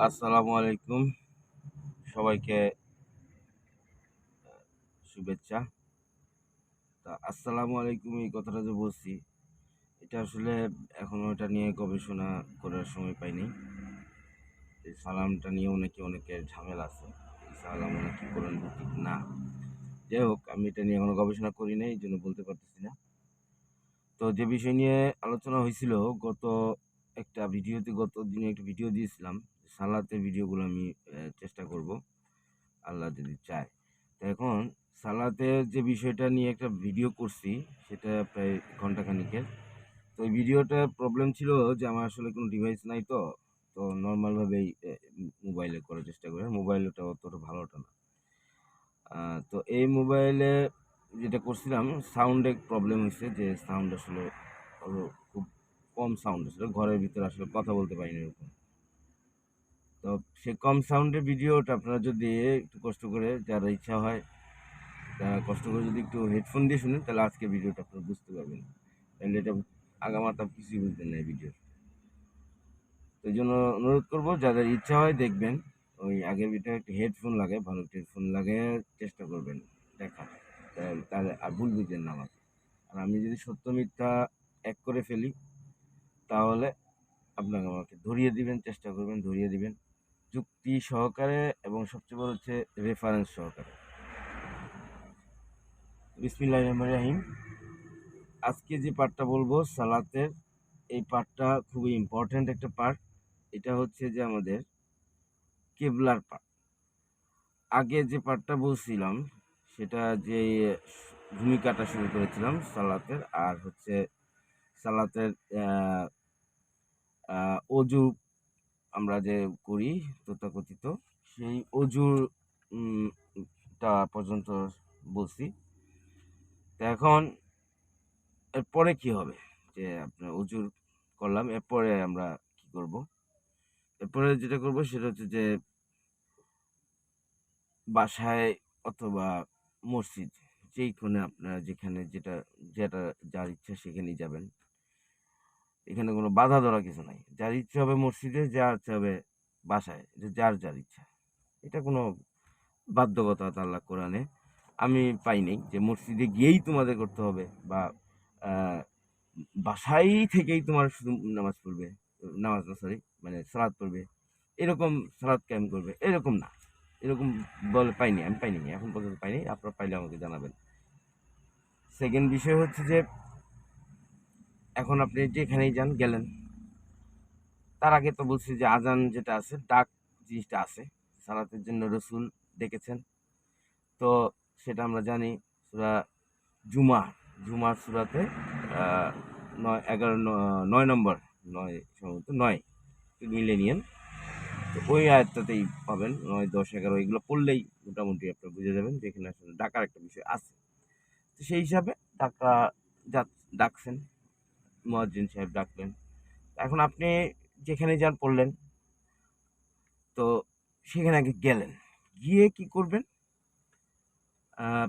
আসসালামু আলাইকুম। সবাইকে শুভেচ্ছা। আসসালামু আলাইকুম এই কথাটা যে বলছি, এটা আসলে এখনো এটা নিয়ে গবেষণা করার সময় পাইনি। এই সালামটা নিয়েও নাকি অনেকের ঝামেলা আছে। এই সালামও নাকি কোরআন ভিত্তিক না। যাই হোক, আমি এটা নিয়ে এখনো গবেষণা করি নাই, এইজন্য বলতে পারতেছি না। তো যে বিষয় নিয়ে আলোচনা হয়েছিল গত দিনে একটা ভিডিও দিয়েছিলাম। সালাতের ভিডিওগুলো আমি চেষ্টা করব, আল্লাহ যদি চায়। তো এখন সালাতের যে বিষয়টা নিয়ে একটা ভিডিও করছি, সেটা প্রায় ঘন্টাখানিকের। তো ওই ভিডিওটার প্রবলেম ছিল যে আমার আসলে কোনো ডিভাইস নাই, তো নর্মালভাবেই মোবাইলে করার চেষ্টা করি। মোবাইলটা অতটা ভালোটা না। তো এই মোবাইলে যেটা করছিলাম, সাউন্ডে প্রবলেম হয়েছে, যে সাউন্ড আসলে খুব কম সাউন্ড আসলে ঘরের ভিতরে আসলে কথা বলতে পারিনি এরকম। তো সে কম সাউন্ডের ভিডিওটা আপনারা যদি একটু কষ্ট করে, যারা ইচ্ছা হয় কষ্ট করে যদি একটু হেডফোন দিয়ে শুনেন, তাহলে আজকে ভিডিওটা আপনারা বুঝতে পারবেন। তাহলে এটা আগামাতা কিছুই বুঝবেন না এই ভিডিও। তো এই জন্য অনুরোধ করবো, যাদের ইচ্ছা হয় দেখবেন, ওই আগের ভিডিও একটা হেডফোন লাগে, ভালো একটা হেডফোন লাগে, চেষ্টা করবেন দেখা। তাহলে আর ভুল বুঝবেন না আমাকে। আর আমি যদি সত্য মিথ্যা এক করে ফেলি, তাহলে আপনাকে আমাকে ধরিয়ে দিবেন, চেষ্টা করবেন ধরিয়ে দিবেন যুক্তি সহকারে, এবং সবচেয়ে বড় হচ্ছে রেফারেন্স সহকারে। বিসমিল্লাহির রহমানির রহিম। আজকে যে পার্টটা বলবো সালাতের, এই পার্টটা খুবই ইম্পর্ট্যান্ট একটা পার্ট। এটা হচ্ছে যে আমাদের কেবলার পার্ট। আগে যে পার্টটা বলছিলাম, সেটা যে ভূমিকাটা শুরু করেছিলাম সালাতের, আর হচ্ছে সালাতের অজু আমরা যে করি তথাকথিত, সেই অজুর টা পর্যন্ত বলছি। তো এখন এরপরে কি হবে, যে আপনার অজুর করলাম, এরপরে আমরা কি করব? এরপরে যেটা করব সেটা হচ্ছে যে বাসায় অথবা মসজিদ, যেইখানে আপনার যেখানে যেটা যেটা যার ইচ্ছা সেখানেই যাবেন। এখানে কোনো বাধা ধরা কিছু নাই। যার ইচ্ছা হবে মসজিদে, যার ইচ্ছা হবে বাসায়, যে যার যার ইচ্ছা। এটা কোনো বাধ্যকতা আল্লাহ কোরআনে আমি পাই নাই যে মসজিদে গিয়েই তোমাদের করতে হবে, বা আহ, বাসায় থেকেই তোমার শুধু নামাজ পড়বে, নামাজ না সরি মানে সালাত পড়বে, এরকম সালাত কায়েম করবে, এরকম না। এরকম পাইনি, আমি পাইনি, এখন পর্যন্ত পাইনি। আপনারা পাইলে আমাকে জানাবেন। সেকেন্ড বিষয় হচ্ছে যে এখন আপনি যেখানেই যান গেলেন, তার আগে তো বলছি যে আজান যেটা আছে, ডাক জিনিসটা আছে, সালাতের জন্য রসুল ডেকেছেন। তো সেটা আমরা জানি, সূরা জুমা, জুমার সূরাতে আহ, 9 নম্বর, 9 মিলে নিয়েন। তো ওই আয়াতটাতেই পাবেন, 9, 10, 11 এগুলো পড়লেই মোটামুটি আপনি বুঝে যাবেন যে এখানে আসলে ডাকার একটা বিষয় আছে। তো সেই হিসাবে ডাকা ডাকছেন, মুয়াজ্জিন সাহেব ডাকলেন। এখন আপনি যেখানে যান পড়লেন, তো সেখানে আগে গেলেন, গিয়ে কি করবেন? আহ,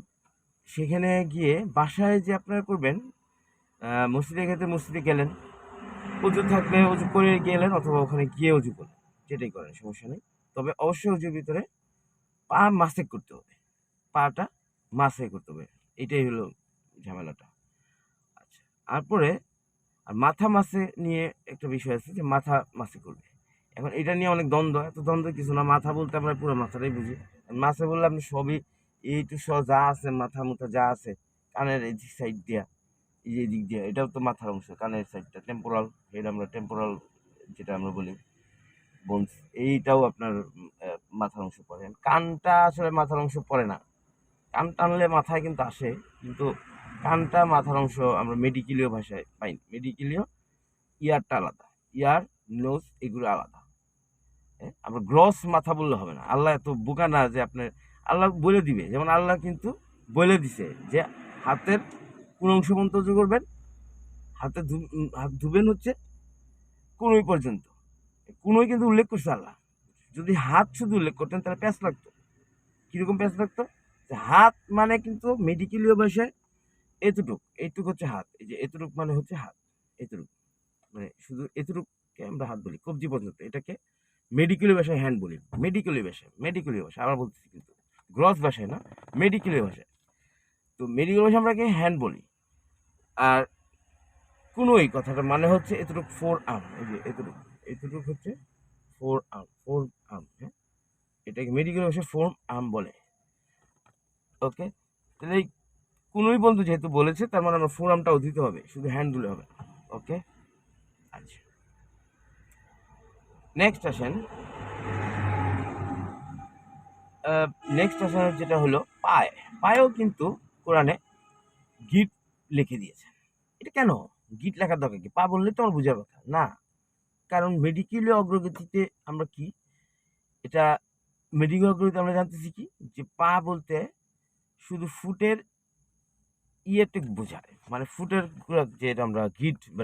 সেখানে গিয়ে বাসায় যে আপনারা করবেন, মসজিদের ক্ষেত্রে মসজিদে গেলেন, অজু থাকলে অজু করে গেলেন, অথবা ওখানে গিয়ে অজু করলেন, যেটাই করেন সমস্যা নেই। তবে অবশ্যই অজুর ভিতরে পা মাসে করতে হবে, পাটা মাসে করতে হবে, এটাই হলো ঝামেলাটা। আচ্ছা, তারপরে আর মাথা মাসে নিয়ে একটা বিষয় আছে, যে মাথা মাসে করবে। এখন এটা নিয়ে অনেক দ্বন্দ্ব, এত দ্বন্দ্ব কিছু না। মাথা বলতে আমরা পুরো মাথাটাই বুঝি। মাসে বললে আপনি সবই, এই টু স যা আছে, মাথা মুথা যা আছে, কানের এই সাইড দিয়া, এই যে দিক দিয়ে, এটাও তো মাথার অংশ। কানের সাইডটা টেম্পোরাল হেড, আমরা টেম্পোরাল যেটা আমরা বলি বোনস, এইটাও আপনার মাথার অংশ পড়ে। কানটা আসলে মাথার অংশ পড়ে না। কান টানলে মাথায় কিন্তু আসে, কিন্তু কানটা মাথার অংশ আমরা মেডিকেলীয় ভাষায় পাই। মেডিকেলীয় ইয়ারটা আলাদা, ইয়ার, নোজ এগুলো আলাদা। হ্যাঁ, আমরা গ্রস মাথা বললে হবে না। আল্লাহ এত বোকা না যে আপনার, আল্লাহ বলে দিবে। যেমন আল্লাহ কিন্তু বলে দিছে যে হাতের কোন অংশ পর্যন্ত উঁচু করবেন, হাত ধুবেন হচ্ছে কোনোই পর্যন্ত। কোনোই কিন্তু উল্লেখ করছে আল্লাহ। যদি হাত শুধু উল্লেখ করতেন তাহলে প্যাঁচ লাগতো। কিরকম প্যাঁচ লাগতো? যে হাত মানে কিন্তু মেডিকেলীয় ভাষায় এতটুক, এইটুক হচ্ছে হাত। এই যে এতটুক মানে হচ্ছে হাত, এতটুক মানে শুধু এতটুককে আমরা হাত বলি, কবজি পর্যন্ত, এটাকে মেডিকেলি ভাষায় হ্যান্ড বলি, মেডিকেলি ভাষা আবার বলতেছি, কিন্তু গ্রস ভাষায় না, মেডিকেলি ভাষায়। তো মেডিকেল ভাষা আমরা কি হ্যান্ড বলি। আর কোনো এই কথাটা মানে হচ্ছে এতটুকু ফোর আর্ম, এই যে এতটুকু হচ্ছে ফোর আর্ম, হ্যাঁ, এটাকে মেডিকেল ভাষায় ফোর আর্ম বলে। ওকে, তাহলে এই কোনোই বন্ধু যেহেতু বলেছে, তার মানে আমার ফোর আর্মটাও দিতে হবে, শুধু হ্যান্ড দিলে হবে। ওকে, আচ্ছা, নেক্সট আসেন। যেটা হলো পায়ে, পায়েও কিন্তু কোরআনে গিট লিখে দিয়েছে। এটা কেন গিট লেখার দরকার কি? পা বললে তো আমার বোঝার কথা না, কারণ মেডিকেলীয় অগ্রগতিতে আমরা কি, এটা মেডিকেল অগ্রগতিতে আমরা জানতেছি কি, যে পা বলতে শুধু ফুটের ইয়েতে বোঝায়, মানে ফুটের যেটা আমরা গিট বা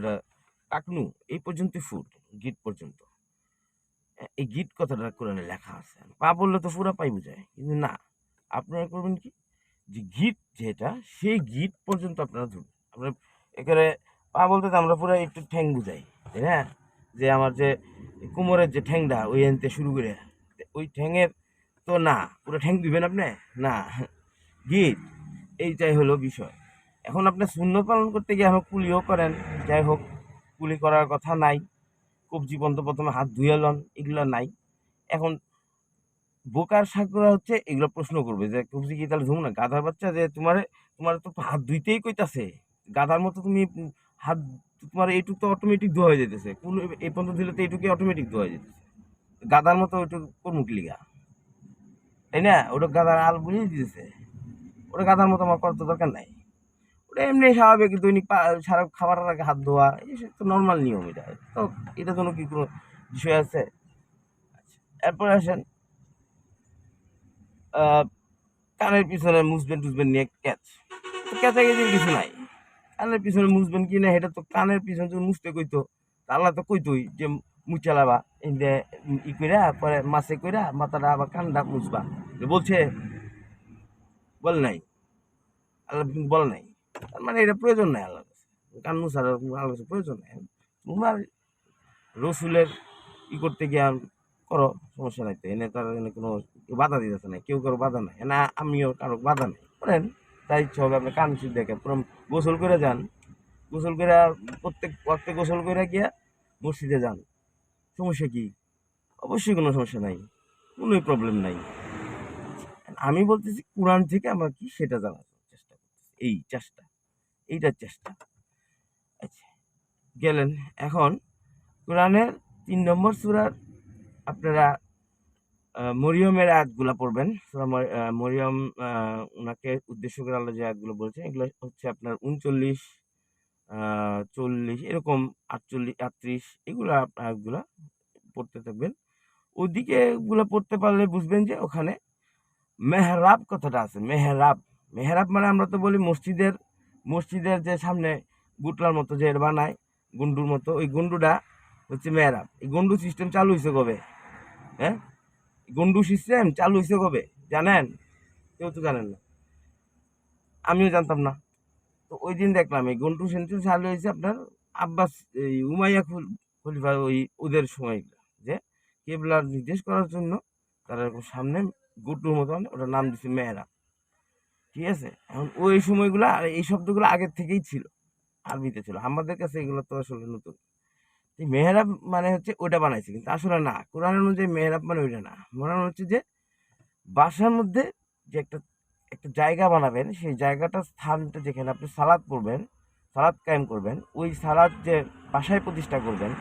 টাকনু এই পর্যন্ত ফুট, গিট পর্যন্ত। এই গিট কথাটা কোরআনে লেখা আছে। পা বললে তো পুরা পাই বোঝায়, কিন্তু না, আপনারা করবেন কি, যে গিট যেটা, সেই গিট পর্যন্ত আপনারা ধরবেন। আমরা এখানে পা বলতে তো আমরা পুরো একটু ঠ্যাং বুঝাই, তাই না? যে আমার যে কোমরের যে ঠ্যাংটা ওই আনতে শুরু করে, ওই ঠ্যাংয়ের তো না, পুরো ঠ্যাং দিবেন আপনি না, গিট এইটাই হলো বিষয়। এখন আপনি সুন্নত পালন করতে গিয়ে এখন কুলিও করেন, যাই হোক, কুলি করার কথা নাই, কবজি পর্যন্ত প্রথমে হাত ধুয়ে লন, এগুলো নাই। এখন বোকার ছাগলরা হচ্ছে এগুলো প্রশ্ন করবে যে কবজি কি তাহলে ধুম না, গাধার বাচ্চা, যে তোমার তো হাত ধুইতেই কইতাছে, গাধার মতো তুমি হাত, তোমার এইটুক তো অটোমেটিক ধোয়া হয়ে যেতেছে, কোন এই পর্যন্ত দিলে তো এইটুকু অটোমেটিক ধোয়া হয়ে যেতেছে, গাধার মতো ওইটুকু করমুক লিগা, তাই না? ওটা গাধার আল বুঝিয়ে দিতেছে, ওটা গাধার মতো আমার করার তো দরকার নাই। ওটা এমনি স্বাভাবিক দৈনিক সারা খাবারের আগে হাত ধোয়া, এই তো নর্মাল নিয়ম, এটা তো, এটার জন্য কি কোনো বিষয় আছে? আচ্ছা, এরপরে আসেন কানের পিছনে মুছবেন টুসবেন নিয়ে ক্যাচ, তো ক্যাচাকেচির কিছু নাই। কানের পিছনে মুছবেন কি না, এটা তো কানের পিছনে যদি মুছতে কইতো, আল্লাহ তো কইতোই যে মুচালাবা এনে ই কইরা পরে মাছে কইরা মাথাটা আবার কানটা মুছবা, বলছে? বলে নাই, আল্লাহ কিন্তু বলে নাই। তার মানে এটা প্রয়োজন নাই আল্লাহর কাছে, কান মুছার আল্লাহর কাছে প্রয়োজন নাই। তোমার রসুলের ই করতে গিয়ে করো, সমস্যা নাই তো, এনে তার এনে কোনো বাধা দিতেছে না, কেউ কারো বাধা নাই না, আমিও কারো বাধা নাই, করেন তাই ইচ্ছা হবে। আপনি কান শুধু দেখেন, পুরো গোসল করে যান, গোসল করে প্রত্যেক ওয়াক্তে গোসল করে গিয়া মসজিদে যান, সমস্যা কি? অবশ্যই কোনো সমস্যা নাই, কোনোই প্রবলেম নাই। আমি বলতেছি কোরআন থেকে আমরা কি সেটা জানার চেষ্টা করতেছি, এই চেষ্টা, এইটার চেষ্টা। আচ্ছা, গেলেন। এখন কোরআনের 3 নম্বর সূরার আপনারা মরিয়মের আয়াতগুলা পড়বেন। সূরা মরিয়ম, উনাকে উদ্দেশ্য করে আল্লাহ যে আয়াতগুলো বলছেন, এগুলো হচ্ছে আপনার 39, 40 এরকম, 48, 38 এগুলা আয়াতগুলা পড়তে থাকবেন। ওদিকে এগুলো পড়তে পারলে বুঝবেন যে ওখানে মেহরাব কথাটা আছে। মেহরাব, মেহরাব মানে আমরা তো বলি মসজিদের যে সামনে গুটলার মতো যে বানায়, গুন্ডুর মতো, ওই গুন্ডুটা হচ্ছে মেহরাব। এই গন্ডু সিস্টেম চালু হয়েছে কবে? হ্যাঁ, গন্ডু সিস্টেম চালু হয়েছে কবে জানেন? কেউ তো জানেন না, আমিও জানতাম না। তো ওই দিন দেখলাম এই গন্ডু সিস্টেম চালু হয়েছে আপনার আব্বাস, এই উমাইয়া খলিফা, ওই ওদের সময়, যে কেবলার নির্দেশ করার জন্য তারা এরকম সামনে গুটুর মতন ওটার নাম দিচ্ছে মেহরাব। ঠিক আছে, এখন ওই সময়গুলো আর এই শব্দগুলো আগের থেকেই ছিল, আরবিতে ছিল, আমাদের কাছে এগুলো তো আসলে নতুন। এই মেহরাব মানে হচ্ছে ওটা বানাইছে, কিন্তু আসলে না, কোরআনের অনুযায়ী মেহরাব মানে ওইটা না। মনে হচ্ছে যে বাসার মধ্যে যে একটা একটা জায়গা বানাবেন, সেই জায়গাটার স্থানটা যেখানে আপনি সালাদ পড়বেন, সালাদ কায়েম করবেন, ওই সালাদ যে বাসায় প্রতিষ্ঠা করবেন,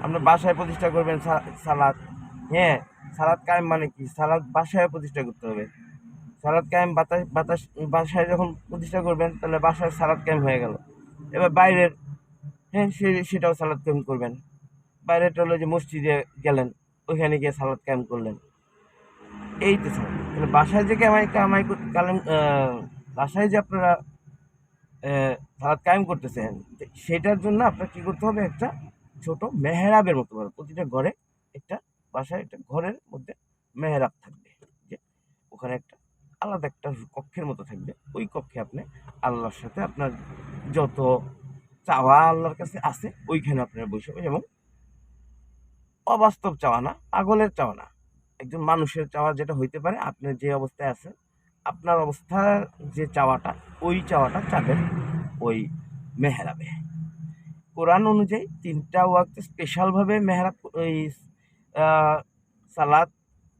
আপনার বাসায় প্রতিষ্ঠা করবেন সালাদ, হ্যাঁ, সালাদ কায়েম মানে কি, সালাদ বাসায় প্রতিষ্ঠা করতে হবে। সালাদ কায়েম বাসায় যখন প্রতিষ্ঠা করবেন, তাহলে বাসায় সালাদ কায়েম হয়ে গেল। এবার বাইরের, হ্যাঁ, সেটাও সালাদ কায়েম করবেন। বাইরেটা হলো যে মসজিদে গেলেন, ওইখানে গিয়ে সালাদ কায়েম করলেন, এই তো স্যার। তাহলে বাসায় যে কামাই কামাই কালাম, বাসায় যে আপনারা সালাদ কায়েম করতেছেন, সেটার জন্য আপনার কি করতে হবে, একটা ছোট মেহরাবের মতো, প্রতিটা ঘরে একটা, বাসায় একটা ঘরের মধ্যে মেহরাব থাকবে, যে ওখানে একটা আলাদা একটা কক্ষের মতো থাকবে। ওই কক্ষে আপনি আল্লাহর সাথে আপনার যত চাওয়া আল্লাহর কাছে আছে, ওইখানে আপনারা বসে এবং অবাস্তব চাওয়া না, পাগলের চাওয়া না, একজন মানুষের চাওয়া যেটা হইতে পারে। আপনি যে অবস্থায় আছেন, আপনার অবস্থার যে চাওয়াটা, ওই চাওয়াটা চাবেন ওই মেহরাবে। কোরআন অনুযায়ী 3টা ওয়াক্ত স্পেশালভাবে মেহরাব ওই সালাত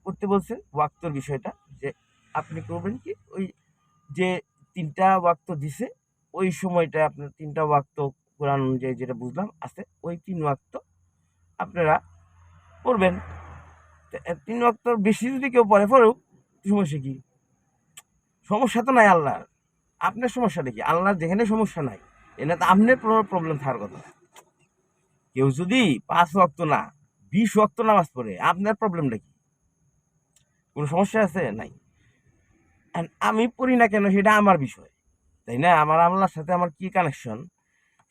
করতে বলছে। ওয়াক্তর বিষয়টা যে আপনি করবেন কি, ওই যে 3টা ওয়াক্ত দিছে ওই সময়টা আপনার 3টা ওয়াক্ত কোরআন অনুযায়ী যেটা বুঝলাম আছে, ওই 3 ওয়াক্ত আপনারা পড়বেন। 3 ওয়াক্তর বেশি যদি কেউ পড়ে পড়ুক, সমস্যা কি? সমস্যা তো নাই আল্লাহর, আপনার সমস্যাটা কি? আল্লাহর যেখানে সমস্যা নাই, এনে তো আপনার প্রবলেম থাকার কথা। কেউ যদি 5 ওয়াক্ত না 20 ওয়াক্ত নামাজ পড়ে, আপনার প্রবলেমটা কি? কোনো সমস্যা আছে? নাই। আমি পড়ি না কেন সেটা আমার বিষয়, তাই না? আমার আল্লাহর সাথে আমার কি কানেকশন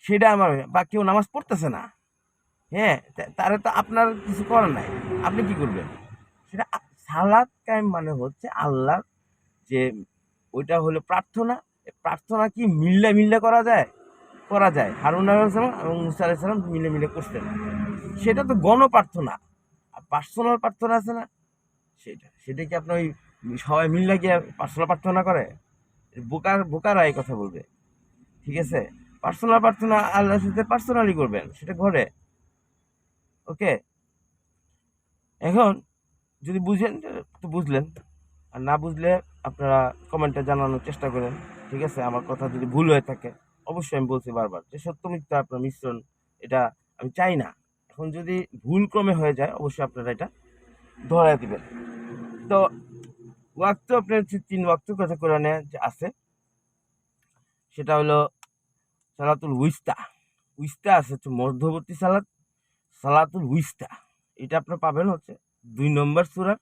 সেটা আমার। বা কেউ নামাজ পড়তেছে না, হ্যাঁ, তারে তো আপনার কিছু করার নাই, আপনি কি করবেন সেটা? সালাত কায়েম মানে হচ্ছে আল্লাহর যে ওইটা হলো প্রার্থনা। প্রার্থনা কি মিল্লা করা যায়? করা যায়। হারুন আলাইহিসসালাম এবং মুসা আলাইহিসসালাম মিলে করতেন, সেটা তো গণ প্রার্থনা। আর পার্সোনাল প্রার্থনা আছে না, সেটা কি আপনার ওই সবাই মিল্লা গিয়ে পার্সোনাল প্রার্থনা করে? বোকারা এই কথা বলবে, ঠিক আছে? পার্সোনাল প্রার্থনা আল্লাহর সাথে পার্সোনালি করবেন, সেটা ঘরে। ওকে, এখন যদি বুঝেন তো বুঝলেন, আর না বুঝলে আপনারা কমেন্টে জানানোর চেষ্টা করেন, ঠিক আছে? আমার কথা যদি ভুল হয়ে থাকে, অবশ্যই আমি বলছি বারবার যে সত্য মিথ্যা আপনার মিশ্রণ, এটা আমি চাই না। এখন যদি ভুল ক্রমে হয়ে যায়, অবশ্যই আপনারা এটা ধরায় দিবেন। তো ওয়াক্ত আপনার হচ্ছে 3 ওয়াক্ত কথা কোরআনে যে আছে, সেটা হলো সালাতুল উইস্তা। উইস্তা আছে হচ্ছে মধ্যবর্তী সালাত, সালাতুল উইস্তা। এটা আপনার পাবেন হচ্ছে 2 নম্বর সূরার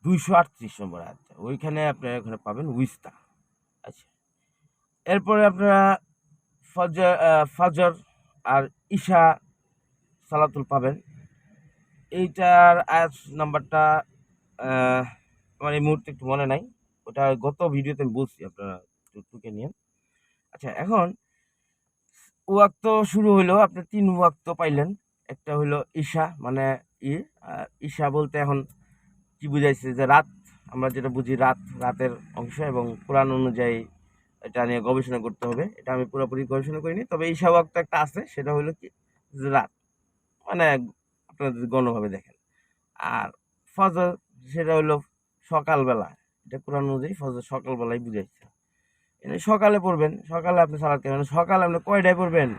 238 নম্বর আয়াত, ওইখানে আপনারা ওখানে পাবেন উইস্তা। আচ্ছা, এরপরে আপনারা ফজর আর ঈশা সালাতুল পাবেন। এইটার আয়াত নাম্বারটা আমার এই মুহূর্তে একটু মনে নাই, ওটা গত ভিডিওতে আমি বলছি, আপনারা টুকে নিন। আচ্ছা, এখন ওয়াক্ত শুরু হইলো, আপনি 3 ওয়াক্ত পাইলেন। একটা হইলো ঈশা, মানে ঈশা বলতে এখন কি বুঝাইছে, যে রাত, আমরা যেটা বুঝি রাতের অংশ, এবং কোরআন অনুযায়ী এটা নিয়ে গবেষণা করতে হবে। এটা আমি পুরোপুরি গবেষণা করিনি, তবে ঈশা ওয়াক্ত একটা আছে, সেটা হলো কি যে রাত, মানে আপনারা যদি গণভাবে দেখেন। আর ফজর সেটা হলো সকালবেলা, এটা কোরআন অনুযায়ী ফজর সকালবেলায় বুঝাইছে। সকালে পড়বেন, সকালে আপনি সালাত করবেন। সকালে আপনি কয়টায় পড়বেন,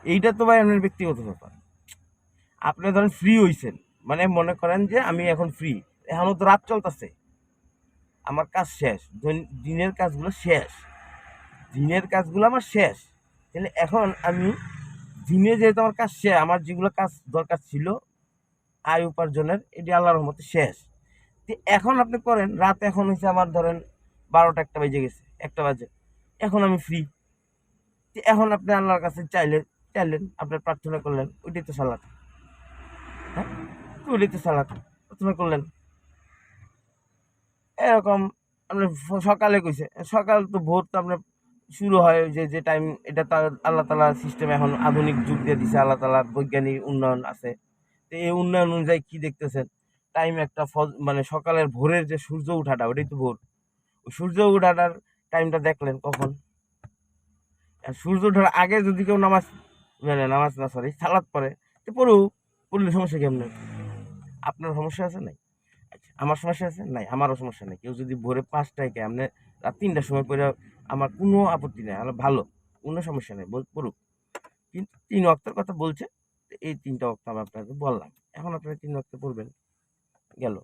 এইটা তো ভাই আপনার ব্যক্তিগত ব্যাপার। আপনি ধরেন ফ্রি হইছেন, মানে মনে করেন যে আমি এখন ফ্রি, এখনও তো রাত চলতেছে, আমার কাজ শেষ, দিনের কাজগুলো শেষ, দিনের কাজগুলো আমার শেষ। তাহলে এখন আমি দিনে যেহেতু আমার কাজ শেষ, আমার যেগুলো কাজ দরকার ছিল আয় উপার্জনের, এটি আল্লাহর রহমতে শেষ। তো এখন আপনি করেন, রাত এখন হয়েছে আমার ধরেন 12টা 1টা বেজে গেছে, 1টা বাজে, এখন আমি ফ্রি। এখন আপনি আল্লাহর কাছে চাইলেন, আপনার প্রার্থনা করলেন, ওইটাই তো সালাত। হ্যাঁ, ওইটাই তো সালাত, প্রার্থনা করলেন। এরকম আপনি সকালে কইছে, সকাল তো ভোর তো আপনার শুরু হয় যে টাইম, এটা তো আল্লাহ তালা সিস্টেম, এখন আধুনিক যুগ দিয়ে দিছে আল্লাহ তালার, বৈজ্ঞানিক উন্নয়ন আছে। তো এই উন্নয়ন অনুযায়ী কি দেখতেছেন, টাইম একটা মানে সকালের ভোরের যে সূর্য উঠাটা, ওটাই তো ভোর। ওই সূর্য উঠাটার টাইমটা দেখলেন কখন? আর সূর্য ওঠার আগে যদি কেউ নামাজ না, সরি, সালাদ পড়ে, তো পড়লে সমস্যা কেমন? আপনার সমস্যা আছে নাই? আচ্ছা, আমার সমস্যা আছে নাই? আমারও সমস্যা নেই। কেউ যদি ভোরে 5টায় কে আপনি রাত 3টার সময় পড়ে, আমার কোনো আপত্তি নেই, আমার ভালো, কোনো সমস্যা নেই, পড়ুক। কিন্তু 3 ওয়াক্তের কথা বলছে, এই 3টা ওয়াক্ত আমি আপনাকে বললাম। এখন আপনারা 3 ওয়াক্ত পড়বেন, গেল।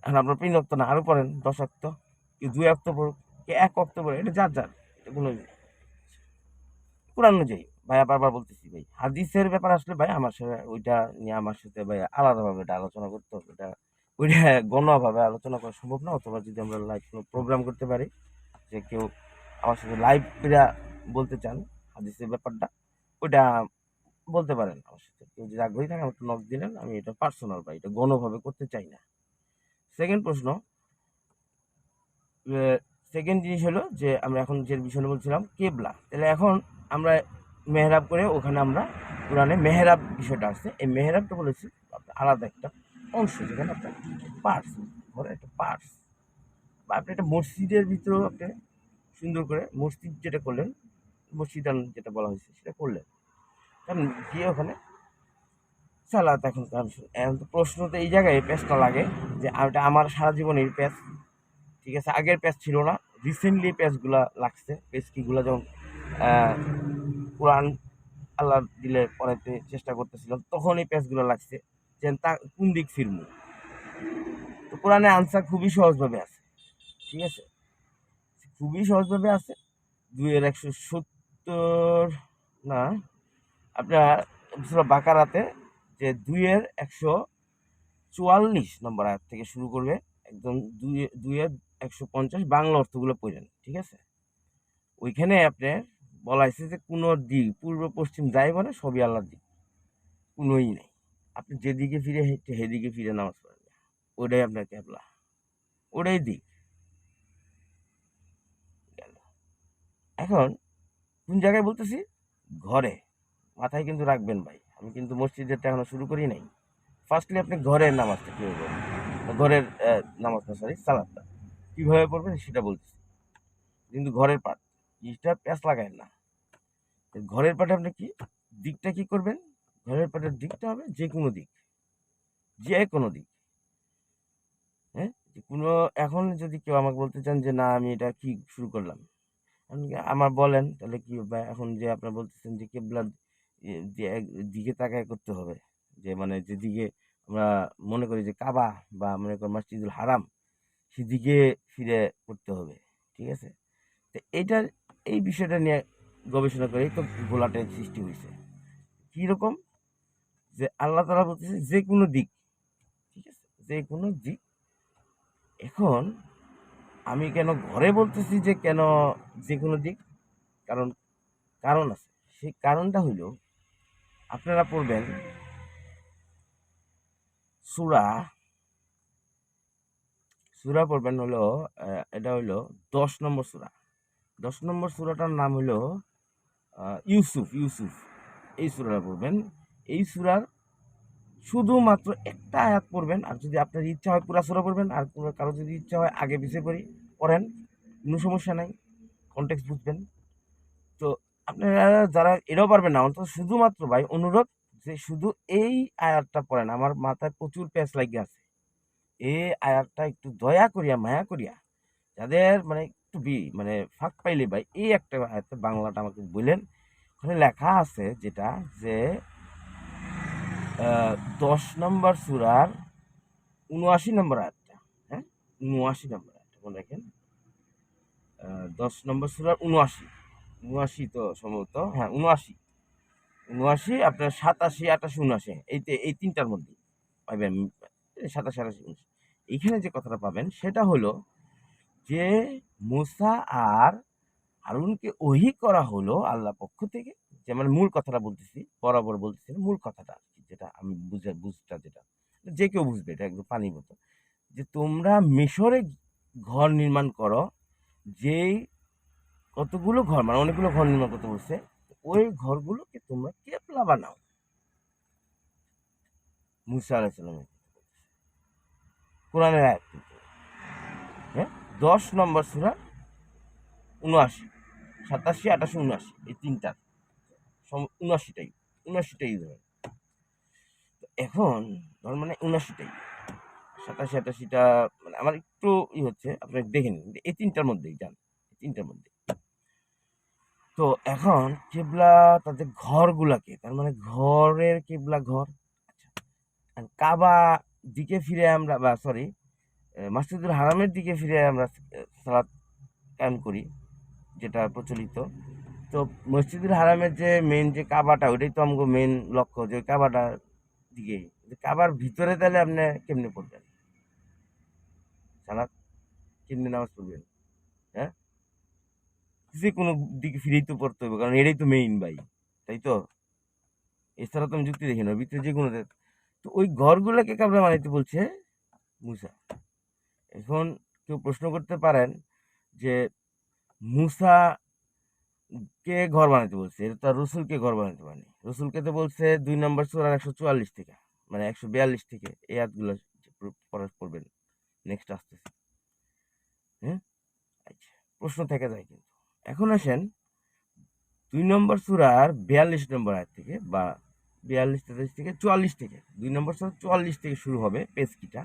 এখন আপনার 3 ওয়াক্ত না আরো পড়েন, 10 ওয়াক্ত, কেউ 2 ওয়াক্ত পড়ুক, কেউ 1 ওয়াক্ত পড়ে, এটা যার, এটা কোনো কোরআন অনুযায়ী। ভাই বারবার বলতেছি ভাই, হাদিসের ব্যাপার আসলে ভাই আমার সাথে ওইটা নিয়ে আমার সাথে ভাই আলাদাভাবে এটা আলোচনা করতে হবে। ওইটা গণভাবে আলোচনা করা সম্ভব না। অথবা যদি আমরা লাইভ কোনো প্রোগ্রাম করতে পারি, যে কেউ আমার সাথে লাইভ করে বলতে চান হাদিসের ব্যাপারটা, ওইটা বলতে পারেন আমার সাথে। কেউ যদি আগ্রহী থাকে আমাকে নক দিলেন, আমি এটা পার্সোনাল ভাই, এটা গণভাবে করতে চাই না। সেকেন্ড প্রশ্ন, সেকেন্ড জিনিস হলো যে আমরা এখন যে বিষয় বলছিলাম কেবলা, তাহলে এখন আমরা মেহরাব করে ওখানে আমরা কোরআনে মেহরাব বিষয়টা আসছে, এই মেহরাবটা বলেছি আপনার আলাদা একটা অংশ, যেখানে আপনার পার্টস, ঘরে একটা পার্টস, বা আপনি একটা মসজিদের ভিতরেও আপনি সুন্দর করে মসজিদ যেটা করলেন, মসজিদান যেটা বলা হয়েছে সেটা করলেন, কারণ গিয়ে ওখানে সালাত। এখন এখন তো প্রশ্ন তো এই জায়গায় প্যাচটা লাগে যে এটা আমার সারা জীবনের প্যাচ, ঠিক আছে, আগের প্যাচ ছিল না, রিসেন্টলি প্যাচগুলা লাগছে। প্যাচ কিগুলো যখন কোরআন আল্লাহ দিলে পড়াইতে চেষ্টা করতেছিলাম তখন এই প্যাচগুলো লাগছে, যে তা কোন দিক ফিরমু। তো কোরআনে আনসার খুবই সহজভাবে আছে, ঠিক আছে, খুবই সহজভাবে আছে। 2-170 না, আপনার সূরা বাকারাতে যে 2-144 নম্বর আয়াত থেকে শুরু করবে, একদম 2-150 বাংলা অর্থগুলো পড়েন, ঠিক আছে। ওইখানে আপনার বলা হয়েছে যে কোনো দিক পূর্ব পশ্চিম যাই বলে সবই আল্লাহর দিক, কোনোই নেই। আপনি যেদিকে ফিরে সেদিকে ফিরে নামাজ পড়বেন, ওটাই আপনার ক্যাবলা, ওটাই দিক। এখন কোন জায়গায় বলতেছি? ঘরে। মাথায় কিন্তু রাখবেন ভাই, আমি কিন্তু মসজিদেরটা এখনো শুরু করি নাই। ফার্স্টলি আপনি ঘরের নামাজটা কীভাবে পড়বেন, ঘরের নামাজটা, সরি সালাদটা কীভাবে পড়বেন সেটা বলতেছি, কিন্তু ঘরের পাঠ জিনিসটা প্যাঁচ লাগায় না। ঘরের পাঠে আপনি কি দিকটা কি করবেন? ঘরের পাঠের দিকটা হবে যে কোনো দিক, যে কোনো দিক। হ্যাঁ, যে কোনো, এখন যদি কেউ আমাকে বলতে চান যে না আমি এটা কি শুরু করলাম, আমার বলেন তাহলে কি হবে? এখন যে আপনার বলতেছেন যে কেবলার দিকে তাকায় করতে হবে, যে মানে যেদিকে আমরা মনে করি যে কাবা বা মনে করি মসজিদুল হারাম, সেদিকে ফিরে করতে হবে, ঠিক আছে। তো এইটার এই বিষয়টা নিয়ে গবেষণা করেই তো গোলাটের সৃষ্টি হয়েছে। কীরকম? যে আল্লাহ তাআলা বলতেছে যে কোনো দিক, ঠিক আছে, যে কোনো দিক। এখন আমি কেন ঘরে বলতেছি যে কেন যে কোনো দিক? কারণ কারণ আছে। সেই কারণটা হইল, আপনারা পড়বেন সূরা সূরা পড়বেন হলো এটা হইলো 10 নম্বর সূরা। 10 নম্বর সূরাটার নাম হইলো ইউসুফ। ইউসুফ এই সূরাটা পড়বেন। এই সূরার শুধুমাত্র একটা আয়াত পড়বেন, আর যদি আপনার ইচ্ছা হয় পুরা সূরা পড়বেন, আর কারো যদি ইচ্ছা হয় আগে পিছে পড়েন, কোনো সমস্যা নাই, কনটেক্সট বুঝবেন। তো আপনারা যারা এটাও পারবেন না, অন্তত শুধুমাত্র ভাই অনুরোধ যে শুধু এই আয়াতটা পড়েন। আমার মাথায় প্রচুর প্যাঁচ লাগিয়ে আছে, এই আয়াতটা একটু দয়া করিয়া মায়া করিয়া, যাদের মানে একটু মানে ফাঁক পাইলে ভাই এই একটা আয়াতে বাংলাটা আমাকে বললেন। ওখানে লেখা আছে যেটা যে 10 নম্বর সূরার ৭৯ নম্বর আয়াতটা, হ্যাঁ, ৭৯ নম্বর আয়াতটা মনে রাখেন। 10 নম্বর সূরার ৭৯, ৭৯ তো সম্ভবত, হ্যাঁ ৭৯, ৭৯ আপনার ৮৭, ৮৮, ৭৯, এই তিনটার মধ্যে পাবেন। ৮৭, ৮৮, ৭৯ এইখানে যে কথাটা পাবেন সেটা হলো যে মূসা আর হারুনকে ওহী করা হলো আল্লাহ পক্ষ থেকে, যে মানে মূল কথাটা বলতেছি, বরাবর বলতেছি মূল কথাটা, যেটা আমি বুঝটা যেটা যে কেউ বুঝবে, এটা একদম পানির মতো, যে তোমরা মিশরে ঘর নির্মাণ করো, যেই কতগুলো ঘর, মানে অনেকগুলো ঘর নির্মাণ করতে বলছে, ওই ঘরগুলোকে তোমরা কেবলা বানাও। মুসা আলাইহিস সালামের কোরআনের আয়াত কিন্তু, হ্যাঁ, 10 নম্বর সূরা ৭৯, ৮৭, ৮৮, ৭৯ এই তিনটা ৭৯টাই, ৭৯টাই ধরেন। তো এখন ধর মানে ৭৯টাই, ৮৭, ৮৮টা মানে আমার একটু হচ্ছে, আপনি দেখে নিন এই তিনটার মধ্যেই যান, তিনটার মধ্যে। তো এখন কেবলা তাদের ঘরগুলাকে, তার মানে ঘরের কেবলা ঘর, আচ্ছা, কাবা দিকে ফিরে আমরা, বা সরি মসজিদুল হারামের দিকে ফিরে আমরা সালাত কায়েম করি, যেটা প্রচলিত। তো মসজিদুল হারামের যে মেন যে কাবাটা, ওইটাই তো আমাকে মেন লক্ষ্য, যে কাবাটার দিকে, কাবার ভিতরে তাহলে আপনি কেমনে পড়বেন সালাত, কেমনে নামাজ পড়বেন? হ্যাঁ, যে কোনো দিকে ফিরেই তো পড়তে হবে, কারণ এটাই তো মেইন ভাই, তাই তো? এছাড়া তো আমি যুক্তি দেখি না, ভিতরে যে কোনো। তো ওই ঘরগুলোকে কাবলা বানাইতে বলছে মুসা। এখন কেউ প্রশ্ন করতে পারেন যে মুসা কে ঘর বানাইতে বলছে? এটা তো আর রসুলকে ঘর বানাইতে পারেনি। রসুলকে তো বলছে ২ নম্বর সূরার ১৪৪ থেকে, মানে ১৪২ থেকে এই আয়াতগুলো পড়বেন। নেক্সট আসতেছে। হ্যাঁ, আচ্ছা, প্রশ্ন থেকে যায় কিন্তু। এখন আসেন ২ নম্বর সূরার ৪২ নম্বর আয়াত থেকে, বা ৪২ থেকে ৪৪ থেকে, ২ নম্বর সূরা ৪৪ থেকে শুরু হবে পেজ কিটা।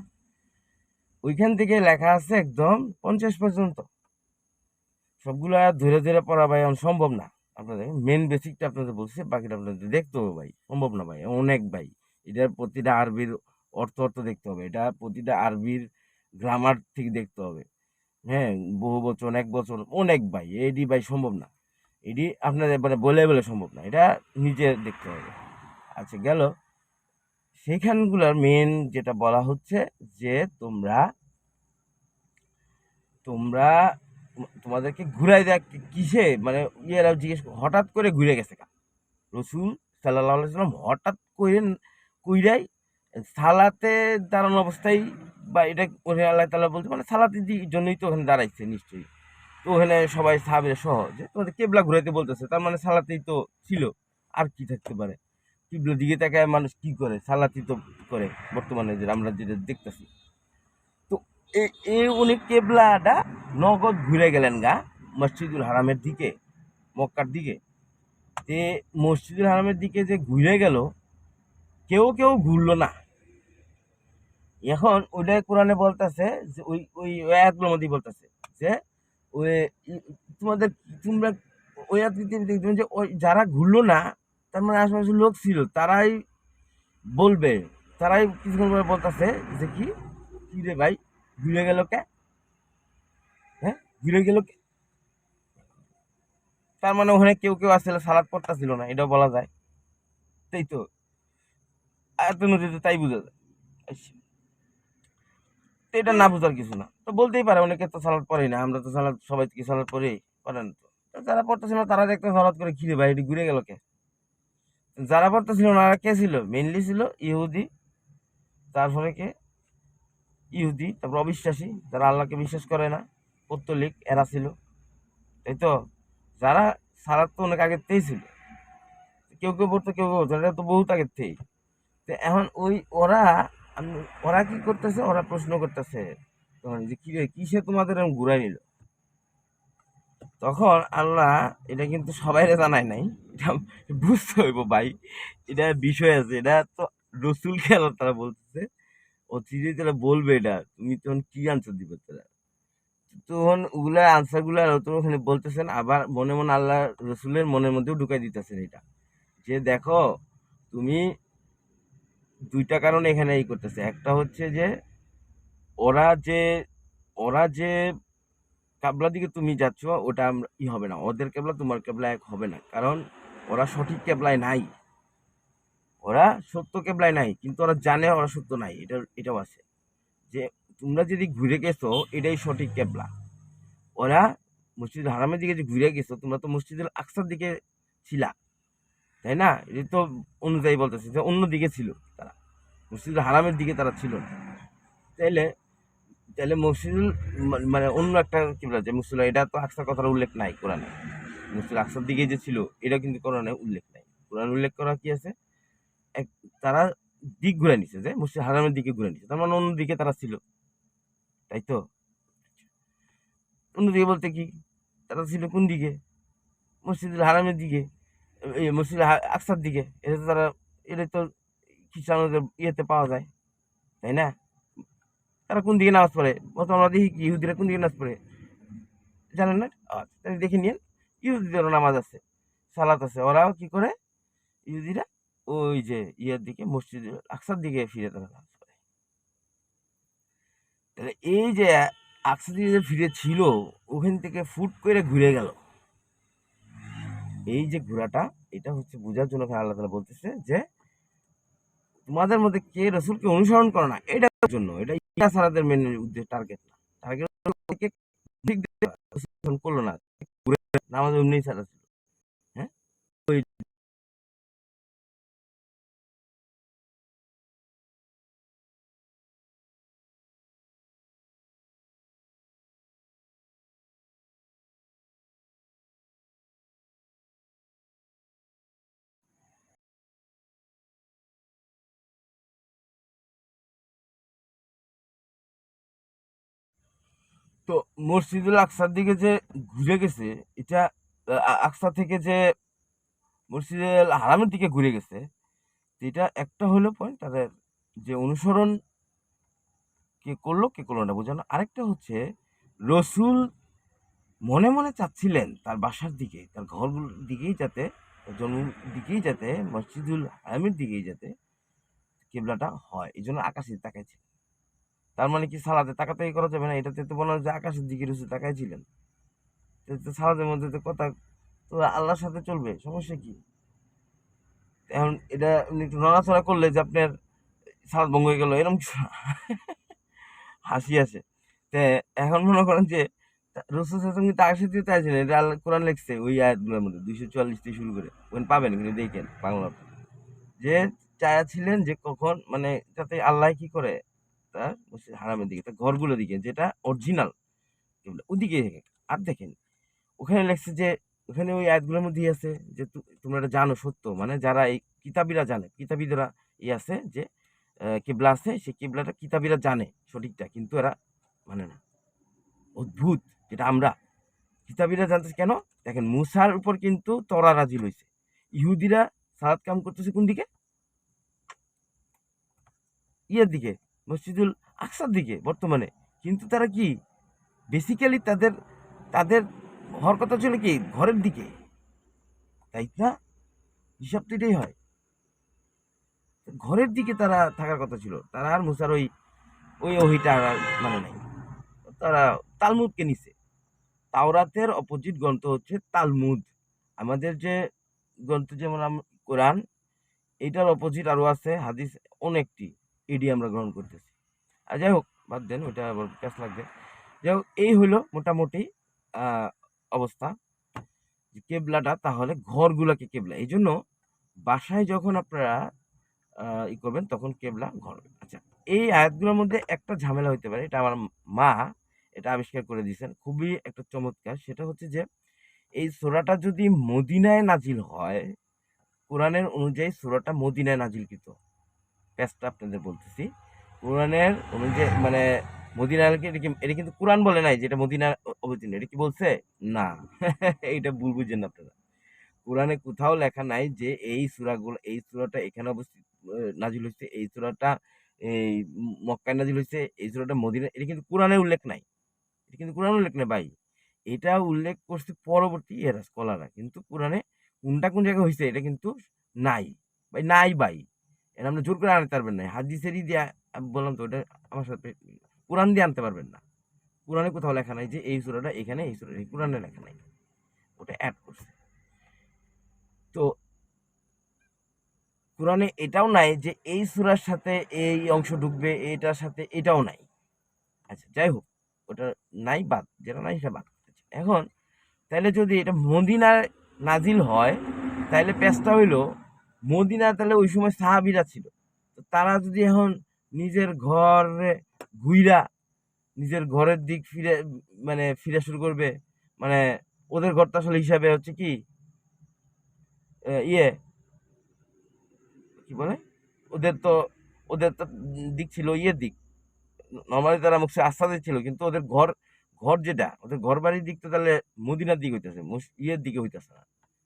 ওইখান থেকে লেখা আছে একদম ৫০ পর্যন্ত। সবগুলো আয়াত ধরে ধরে পড়া ভাই এখন সম্ভব না। আপনাদের মেন বেসিকটা আপনাদের বলছে, বাকিটা আপনাদের দেখতে হবে ভাই, সম্ভব না ভাই, অনেক ভাই। এটার প্রতিটা আরবির অর্থ দেখতে হবে, এটা প্রতিটা আরবির গ্রামার ঠিক দেখতে হবে। হ্যাঁ, বহু বচন, এক বচন, অনেক ভাই, এডি ভাই সম্ভব না। এডি আপনাদের মানে বলে বলে সম্ভব না, এটা নিজে দেখতে হবে। আচ্ছা, গেল সেইখানগুলোর মেন যেটা বলা হচ্ছে যে তোমরা তোমরা তোমাদেরকে ঘুরাই দেয় কিসে, মানে ইয়েরা জিজ্ঞেস হঠাৎ করে ঘুরে গেছে কা রসুল সাল্লাহ সাল্লাম হঠাৎ করে কইরাই সালাতে দাঁড়ানো অবস্থায়, বা এটা ওখানে আল্লাহ তাআলা বলতে মানে সালাতের জন্যই তো ওখানে দাঁড়াইছে নিশ্চয়ই। তো ওখানে সবাই সাহাবীরা সহ যে তোমাদের কেবলা ঘুরাইতে বলতেছে, তার মানে সালাতেই তো ছিল, আর কি থাকতে পারে। কিবলার দিকে তাকায় মানুষ কি করে? সালাতই তো করে বর্তমানে যে আমরা যেটা দেখতেছি। তো উনি কেবলাটা নগদ ঘুরে গেলেন গা মসজিদুল হারামের দিকে, মক্কার দিকে। যে মসজিদুল হারামের দিকে যে ঘুরে গেল, কেউ কেউ ঘুরলো না। এখন ওইটাই কোরআনে বলতেছে যে ওই ওই আয়াতগুলোর মধ্যেই বলতেছে যে ওই তোমাদের তোমরা ওই আয়াত দেখবেন যে ওই যারা ঘুরলো না, তার মানে আশেপাশে লোক ছিল, তারাই বলবে, তারাই কিছুক্ষণ পরে বলতেছে যে কি কি রে ভাই, ঘুরে গেল কে? হ্যাঁ, ঘুরে গেল কে? তার মানে ওখানে কেউ কেউ আসলে সালাদ পড়তেছিল না, এটাও বলা যায়। তাই তো আয়াতের মধ্যে তো তাই বোঝা যায়। আচ্ছা, তো এটা না বোঝার কিছু না, তো বলতেই পারে অনেকে তো সালাদ পড়েই না, আমরা তো সালাদ সবাই কি সালাদ পড়ি? পড়েন তো। তো যারা পড়তেছিল না তারা দেখতে সালাদ করে, কি রে ভাই এটি ঘুরে গেল কে? যারা পড়তেছিল না তারা কে ছিল? মেইনলি ছিল ইহুদি, তারপরে কে? ইহুদি, তারপর অবিশ্বাসী, যারা আল্লাহকে বিশ্বাস করে না, পৌত্তলিক, এরা ছিল। তাই তো, যারা সালাদ তো অনেক আগের থেকেই ছিল, কেউ কেউ পড়তো কেউ কেউ পড়তো না, এটা তো বহুত আগের থেকেই। তো এখন ওই ওরা ওরা কি করতেছে, ওরা প্রশ্ন করতেছে তখন যে কি রে, কিসে তোমাদের এরকম ঘুরাই নিল? তখন আল্লাহ এটা কিন্তু সবাইরে জানায় নাই, এটা বুঝতে হইব ভাই, এটা বিষয় আছে, এটা তো রসুলকে আল্লাহ তারা বলতেছে, ও চিঠি তারা বলবে, এটা তুমি তখন কি আনসার দিবে তারা? তখন ওগুলা আনসার গুলা তো ওখানে বলতেছেন, আবার মনে মনে আল্লাহ রসুলের মনের মধ্যেও ঢুকাই দিতেছেন এটা, যে দেখো তুমি দুইটা কারণে এখানে এই করতেছে। একটা হচ্ছে যে ওরা যে ওরা যে কাবলার দিকে তুমি যাচ্ছ, ওটা হবে না, ওদের কেবলা তোমার কেবলা এক হবে না, কারণ ওরা সঠিক কেবলায় নাই, ওরা সত্য কেবলায় নাই, কিন্তু ওরা জানে ওরা সত্য নাই, এটাও আছে। যে তোমরা যদি ঘুরে গেছো এটাই সঠিক কেবলা। ওরা মসজিদ হারামের দিকে যে ঘুরে গেছো, তোমরা তো মসজিদুল আকসার দিকে ছিলা, তাই না? এটা তো অনুযায়ী বলতেছে যে অন্য দিকে ছিল তারা, মসজিদুল হারামের দিকে তারা ছিল না। তাইলে তাহলে মসজিদুল মানে অন্য একটা কিবলা যে মসজিদ, এটা তো আকসার কথার উল্লেখ নাই কোরআনে। মসজিদ আকসার দিকে যে ছিল এটা কিন্তু কোরআনে উল্লেখ নাই। কোরআনে উল্লেখ করা কি আছে? এক, তারা দিক ঘুরে নিছে, যে মসজিদ হারামের দিকে ঘুরে নিছে, তার মানে অন্য দিকে তারা ছিল, তাই তো। অন্যদিকে বলতে কি, তারা ছিল কোন দিকে? মসজিদুল হারামের দিকে, এই মসজিদ আকসার দিকে। এটা তো তারা, এটা তো খ্রিস্টানদের ইয়েতে পাওয়া যায়, তাই না? তারা কোন দিকে নামাজ পড়ে? প্রথম আমরা দেখি কি ইহুদিরা কোন দিকে নামাজ পড়ে, জানেন না? আচ্ছা, তাহলে দেখে নিন, ইহুদিদেরও নামাজ আছে, সালাত আছে, ওরাও কি করে? ইহুদিরা ওই যে ইয়ের দিকে, মসজিদ আকসার দিকে ফিরে তারা নামাজ পড়ে। তাহলে এই যে আকসার দিকে যে ফিরে ছিল, ওখান থেকে ফুট করে ঘুরে গেল, এই যে ঘোরাটা, এটা হচ্ছে বোঝার জন্য আল্লাহ তাআলা বলতেছে যে তোমাদের মধ্যে কে রসুলকে অনুসরণ করে না, এটার জন্য, এটা ইয়া সারাদের মেন উদ্দেশ্য, টার্গেট না। টার্গেট ঠিক করলো না, নামাজ এমনি ছাড়া ছিল। হ্যাঁ, ওই তো মসজিদুল আকসার দিকে যে ঘুরে গেছে, এটা আকসা থেকে যে মসজিদুল হারামের দিকে ঘুরে গেছে, এটা একটা হলো পয়েন্ট তাদের যে অনুসরণ কে করলো না বোঝানো। আরেকটা হচ্ছে রসুল মনে মনে চাচ্ছিলেন তার বাসার দিকে, তার ঘরগুলোর দিকেই যাতে, তার জন্ম দিকেই যাতে, মসজিদুল হারামের দিকেই যাতে কেবলাটা হয়, এই জন্য আকাশে তাকাইছে। তার মানে কি সালাতে তাকাতাকি করা যাবে না? এটাতে তো বলা হয় যে আকাশের দিকে রসুল তাকাইছিলেন। তো সালাতের মধ্যে তো কথা তো আল্লাহর সাথে চলবে, সমস্যা কি? এখন এটা আপনি একটু নড়াচড়া করলে যে আপনার সালাদ ভঙ্গ হয়ে গেল, এরকম কিছু না। হাসি আসে। তো এখন মনে করেন যে রসুল সাল্লাল্লাহু কিন্তু আকাশের দিকে চাইছেন, এটা আল্লাহ কোরআন লিখছে ওই আয়াতগুলোর মধ্যে 244 থেকে শুরু করে, ওখানে পাবেন, কিন্তু দেখেন বাংলা যে চায়া ছিলেন যে কখন মানে যাতে আল্লাহ কি করে তার মসজিদ হারামের দিকে, তার ঘরগুলোর দিকে, যেটা অরিজিনাল ওদিকে। আর দেখেন ওখানে লেখছে যে, ওখানে ওই আয়াতগুলোর মধ্যেই আছে যে তোমরা এটা জানো সত্য, মানে যারা এই কিতাবীরা জানে, কিতাবীরা আছে যে কিবলা আছে, সেই কিবলাটা কিতাবীরা জানে সঠিকটা, কিন্তু এরা মানে না। অদ্ভুত, যেটা আমরা কিতাবীরা জানতেছে কেন? দেখেন মুসার উপর কিন্তু তরা নাজিল হয়েছে, ইহুদিরা সালাত কাম করতেছে কোন দিকে? ইয়ের দিকে, মসজিদুল আকসার দিকে বর্তমানে। কিন্তু তারা কি বেসিক্যালি তাদের তাদের হওয়ার কথা ছিল কি ঘরের দিকে, তাই না? হিসাব তো এটাই হয়, ঘরের দিকে তারা থাকার কথা ছিল। তারা আর মুসার ওই ওই ওহিটা আর মানে নাই, তারা তালমুদকে নিছে। তাওরাতের অপোজিট গ্রন্থ হচ্ছে তালমুদ। আমাদের যে গ্রন্থ যেমন কোরআন, এইটার অপোজিট আরো আছে হাদিস অনেকটি, এডি আমরা গ্রহণ করতেছি। আর যাই হোক, বাদ দেন, ওইটা আবার ক্যাশ লাগবে। যাই হোক, এই হলো মোটামুটি অবস্থা যে কেবলাটা তাহলে ঘরগুলাকে কেবলা, এই জন্য বাসায় যখন আপনারা ই করবেন তখন কেবলা ঘর। আচ্ছা, এই আয়াতগুলোর মধ্যে একটা ঝামেলা হইতে পারে, এটা আমার মা এটা আবিষ্কার করে দিয়েছেন, খুবই একটা চমৎকার। সেটা হচ্ছে যে এই সূরাটা যদি মদিনায় নাজিল হয়, কোরআনের অনুযায়ী সূরাটা মদিনায় নাজিলকৃত, প্যাচটা আপনাদের বলতেছি। কোরআনের অনুযায়ী মানে মদিনাকে, এটা কিন্তু কোরআন বলে নাই যেটা মদিনার অবতীর্ণ, এটা কি বলছে? না। এইটা ভুল বুঝছেন আপনারা। কোরআনে কোথাও লেখা নাই যে এই সূরাগুলো, এই সূরাটা এখানে অবস্থিত নাজিল হয়েছে, এই সূরাটা এই মক্কায় নাজিল হয়েছে, এই সূরাটা মদিনা, এটা কিন্তু কোরআনে উল্লেখ নাই। এটা কিন্তু কোরআনে উল্লেখ নাই ভাই। এটা উল্লেখ করছে পরবর্তী এরা স্কলাররা, কিন্তু কোরআনে কোনটা কোন জায়গায় হয়েছে এটা কিন্তু নাই ভাই, নাই ভাই। এটা আপনি জোর করে আনতে পারবেন না, হাদিসেরই দিয়ে বললাম তো, ওটা আমার সাথে কোরআন দিয়ে আনতে পারবেন না। কোরআনে কোথাও লেখা নাই যে এই সূরাটা এখানে, এই সূরাটা কোরআনে লেখা নাই, ওটা অ্যাড করছে। তো কোরআনে এটাও নাই যে এই সূরার সাথে এই অংশ ঢুকবে, এটার সাথে এটাও নাই। আচ্ছা যাই হোক, ওটা নাই, বাদ, যেটা নাই সেটা বাদ। আচ্ছা, এখন তাহলে যদি এটা মদিনায় নাজিল হয়, তাহলে পেঁচটা হইল মদিনা, তাহলে ওই সময় সাহাবীরা ছিল, তো তারা যদি এখন নিজের ঘরে ঘুইরা নিজের ঘরের দিক ফিরে মানে ফিরে শুরু করবে, মানে ওদের ঘরটা আসলে হিসাবে হচ্ছে কি ইয়ে কি বলে, ওদের তো ওদের তো দিক ছিল ইয়ের দিক, নর্মালি তারা মুখে আস্থাতে ছিল, কিন্তু ওদের ঘর ঘর যেটা ওদের ঘর বাড়ির দিক তো তাহলে মদিনার দিকে হইতেছে, ইয়ের দিকে হইতেছে না,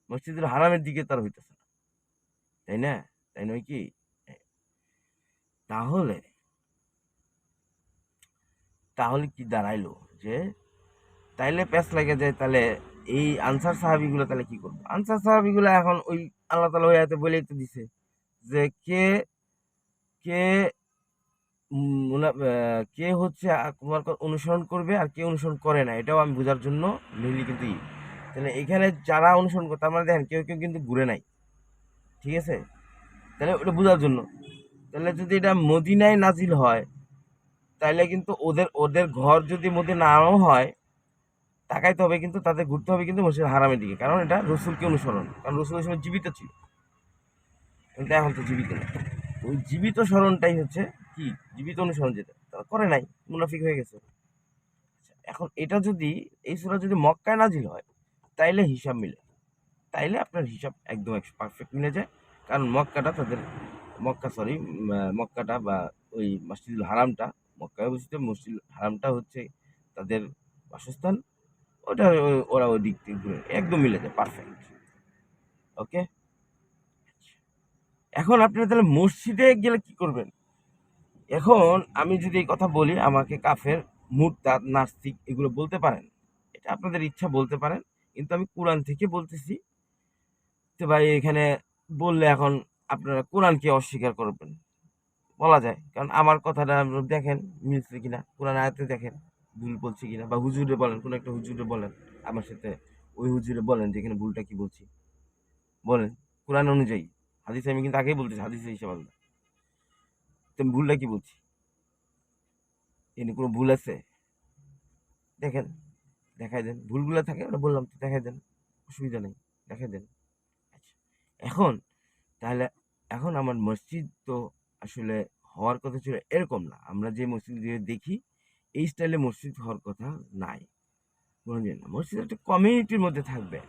মসজিদুল হারামের দিকে তার হইতেছে না, তাই না? তাই নয় কি? তাহলে তাহলে কি দাঁড়াইলো যে তাইলে প্যাচ লাগে যায়, তাহলে এই আনসার সাহাবিগুলো তাহলে কি করবো? আনসার সাহাবিগুলো এখন ওই আল্লাহ তালা ওই আয়াতে বলেই তো দিছে যে কে কে কে হচ্ছে তোমার অনুসরণ করবে আর কে অনুসরণ করে না, এটাও আমি বোঝার জন্য মেনলি কিন্তু তাহলে এখানে যারা অনুসরণ করে, তার মানে দেখেন কেউ কেউ কিন্তু ঘুরে নাই, ঠিক আছে? তাহলে ওটা বোঝার জন্য, তাহলে যদি এটা মদিনায় নাজিল হয়, তাহলে কিন্তু ওদের ওদের ঘর যদি মদিনাও হয়, তাকাইতে হবে কিন্তু, তাদের ঘুরতে হবে কিন্তু মসজিদ হারামের দিকে, কারণ এটা রসুলকে অনুসরণ, কারণ রসুল ওই সময় জীবিত ছিল, কিন্তু এখন তো জীবিত না। ওই জীবিত স্মরণটাই হচ্ছে কি জীবিত অনুসরণ, যেটা তারা করে নাই, মুনাফিক হয়ে গেছে। এখন এটা যদি এই সূরা যদি মক্কায় নাজিল হয়, তাইলে হিসাব মিলে, তাইলে আপনার হিসাব একদম পারফেক্ট মিলে যায়। কারণ মক্কাটা তাদের মক্কাটা বা ওই মসজিদুল হারামটা, মক্কায় অবস্থিত মসজিদুল হারামটা হচ্ছে তাদের বাসস্থান, ওটা ওরা ওই দিক থেকে ঘুরে একদম মিলে যায়, পারফেক্ট। ওকে, এখন আপনারা তাহলে মসজিদে গেলে কি করবেন? এখন আমি যদি এই কথা বলি, আমাকে কাফের, মুরতাদ, নাস্তিক এগুলো বলতে পারেন, এটা আপনাদের ইচ্ছা বলতে পারেন, কিন্তু আমি কোরআন থেকে বলতেছি। তো ভাই এখানে বললে এখন আপনারা কোরআনকে অস্বীকার করবেন বলা যায়, কারণ আমার কথাটা দেখেন মিলছে কিনা, কোরআন আয়াতে দেখেন ভুল বলছি কিনা, বা হুজুরে বলেন, কোনো একটা হুজুরে বলেন আমার সাথে, ওই হুজুরে বলেন যে এখানে ভুলটা কি বলছি, বলেন কোরআন অনুযায়ী। হাদিসে আমি কিন্তু আগেই বলতেছি হাদিসে হিসাব আলাদা, তো আমি ভুলটা কি বলছি, এখানে কোনো ভুল আছে? দেখেন, দেখাই দেন, ভুলগুলো থাকে ওটা বললাম তো, দেখাই দেন, অসুবিধা নেই, দেখাই দেন। আচ্ছা, এখন তাহলে এখন আমার মসজিদ তো আসলে হওয়ার কথা ছিল এরকম না, আমরা যে মসজিদ দেখি এই স্টাইলে মসজিদ হওয়ার কথা নাই কোনোদিন না। মসজিদ একটা কমিউনিটির মধ্যে থাকবে,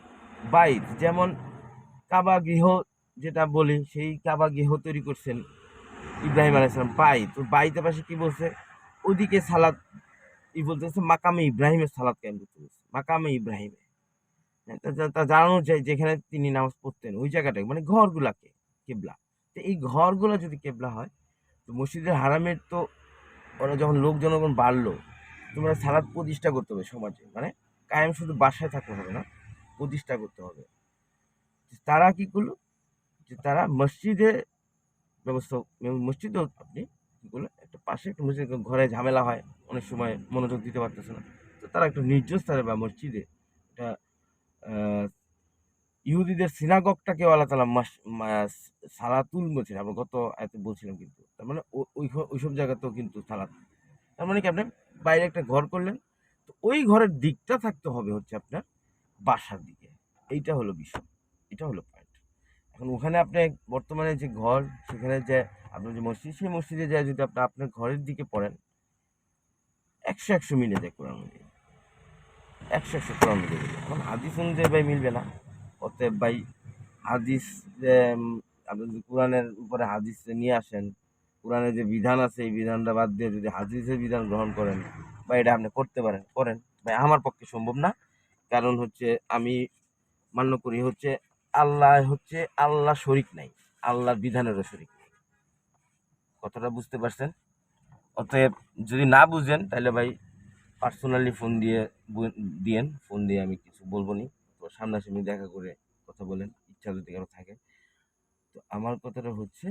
বাইত যেমন কাবা গৃহ যেটা বলি, সেই কাবা গৃহ তৈরি করছেন ইব্রাহিম আলাইসালাম, বাইত, তো বাইতের পাশে কি বলছে, ওদিকে সালাদ ই বলতেছে, মাকামে ইব্রাহিমের সালাদ কায়েম করতে বলছে, মাকামে ইব্রাহিমে। হ্যাঁ, তা জানানো যায় যেখানে তিনি নামাজ পড়তেন ওই জায়গাটাকে, মানে ঘরগুলাকে কেবলা। তো এই ঘরগুলো যদি কেবলা হয়, তো মসজিদের হারামের তো ওরা যখন লোক জনগণ বাড়লো, তোমরা সালাদ প্রতিষ্ঠা করতে হবে সমাজে, মানে কায়েম শুধু বাসায় থাকতে হবে না, প্রতিষ্ঠা করতে হবে। তারা কি করলো, যে তারা মসজিদে ব্যবস্থা, মসজিদেও আপনি কি করলো, একটা পাশে একটা মসজিদ, ঘরে ঝামেলা হয় অনেক সময়, মনোযোগ দিতে পারতেছে না, তো তারা একটা নির্জন স্থানে বা মসজিদে একটা ইহুদিদের সিনাগগটাকে আল্লাহ তাআলা সালাতুল মসজিদ, আমরা গত আয়াতে বলছিলাম, কিন্তু তার মানে ওইসব জায়গাতেও কিন্তু সালাত, তার মানে কি আপনি বাইরে একটা ঘর করলেন, তো ওই ঘরের দিকটা থাকতে হবে হচ্ছে আপনার বাসার দিকে, এইটা হলো বিষয়, এটা হলো পয়েন্ট। এখন ওখানে আপনি বর্তমানে যে ঘর, সেখানে যে আপনার যে মসজিদ, সেই মসজিদে যায় যদি আপনি আপনার ঘরের দিকে পড়েন, 100-100 মিলে যায় কোরআন অনুযায়ী, 100-100 কোরআন অনুযায়ী। এখন হাদিস অনুযায়ী ভাই মিলবে না, অতএব ভাই হাদিস যে আপনি যদি কোরআনের উপরে হাদিস নিয়ে আসেন, কোরআনের যে বিধান আছে এই বিধানটা বাদ দিয়ে যদি হাদিসের বিধান গ্রহণ করেন, বা এটা আপনি করতে পারেন করেন, ভাই আমার পক্ষে সম্ভব না। কারণ হচ্ছে আমি মান্য করি হচ্ছে আল্লাহ শরীক নাই, আল্লাহর বিধানেরও শরীক নেই। কথাটা বুঝতে পারছেন? অতএব যদি না বুঝেন তাহলে ভাই পার্সোনালি ফোন দিয়ে দিয়েন, ফোন দিয়ে আমি কিছু বলবো নি, তো সামনাসামনি দেখা করে কথা বলেন, ইচ্ছা যদি কারো থাকে। তো আমার কথাটা হচ্ছে